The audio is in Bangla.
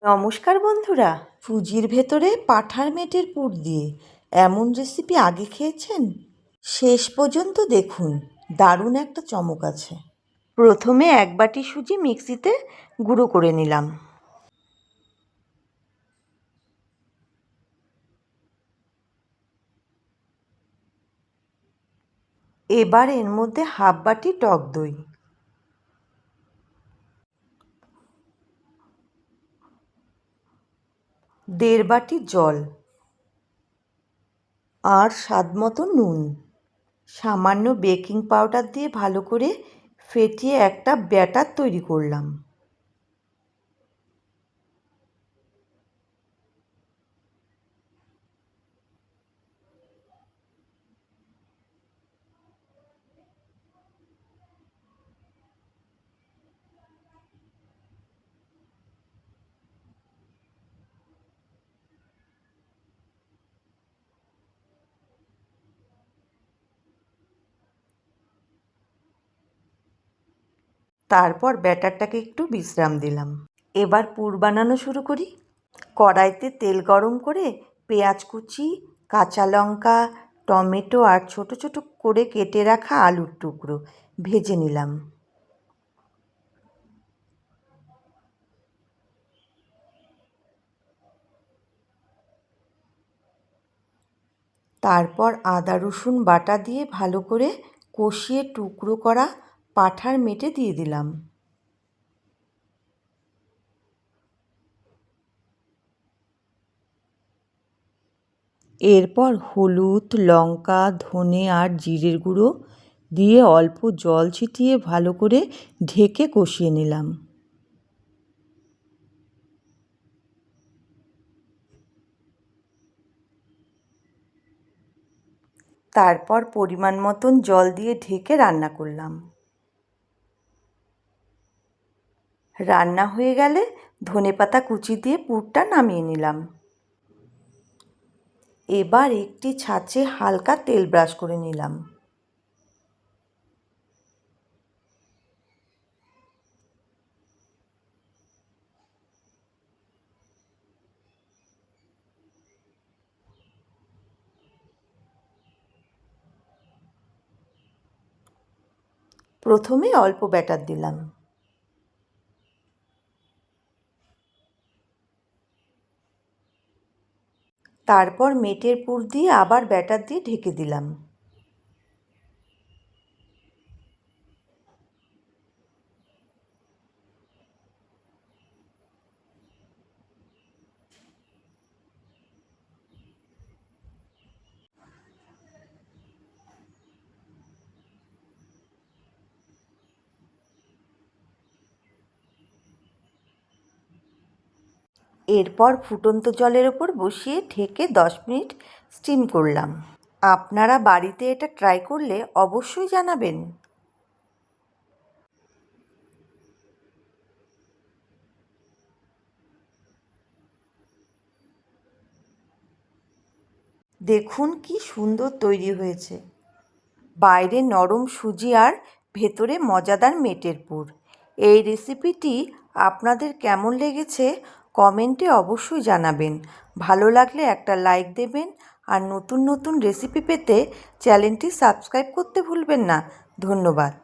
নমস্কার বন্ধুরা, সুজির ভেতরে পাঁঠার মেটের পুর দিয়ে এমন রেসিপি আগে খেয়েছেন? শেষ পর্যন্ত দেখুন, দারুণ একটা চমক আছে। প্রথমে 1 বাটি সুজি মিক্সিতে গুঁড়ো করে নিলাম। এবার এর মধ্যে 1/2 বাটি টক দই, 1.5 বাটি জল আর স্বাদ মতো নুন, সামান্য বেকিং পাউডার দিয়ে ভালো করে ফেটিয়ে একটা ব্যাটার তৈরি করলাম। তারপর ব্যাটারটাকে একটু বিশ্রাম দিলাম। এবার পুর বানানো শুরু করি। কড়াইতে তেল গরম করে পেঁয়াজ কুচি, কাঁচা লঙ্কা, টমেটো আর ছোট ছোট করে কেটে রাখা আলুর টুকরো ভেজে নিলাম। তারপর আদা রসুন বাটা দিয়ে ভালো করে কষিয়ে টুকরো করা পাঁঠার মেটে দিয়ে দিলাম। এরপর হলুদ, লঙ্কা, ধনে আর জিরের গুঁড়ো দিয়ে অল্প জল ছিটিয়ে ভালো করে ঢেকে কষিয়ে নিলাম। তারপর পরিমাণ মতন জল দিয়ে ঢেকে রান্না করলাম। রান্না হয়ে গেলে ধনেপাতা কুচি দিয়ে পুরটা নামিয়ে নিলাম। এবার একটি ছাঁচে হালকা তেল ব্রাশ করে নিলাম। প্রথমে অল্প ব্যাটার দিলাম, তারপর মেটের পুর দিয়ে আবার ব্যাটার দিয়ে ঢেকে দিলাম। এরপর ফুটন্ত জলের ওপর বসিয়ে ঢেকে 10 মিনিট স্টিম করলাম। আপনারা বাড়িতে এটা ট্রাই করলে অবশ্যই জানাবেন। দেখুন কি সুন্দর তৈরি হয়েছে। বাইরে নরম সুজি আর ভেতরে মজাদার মেটের পুর। এই রেসিপিটি আপনাদের কেমন লেগেছে কমেন্টে অবশ্যই জানাবেন। ভালো লাগলে একটা লাইক দেবেন আর নতুন নতুন রেসিপি পেতে চ্যানেলটি সাবস্ক্রাইব করতে ভুলবেন না। ধন্যবাদ।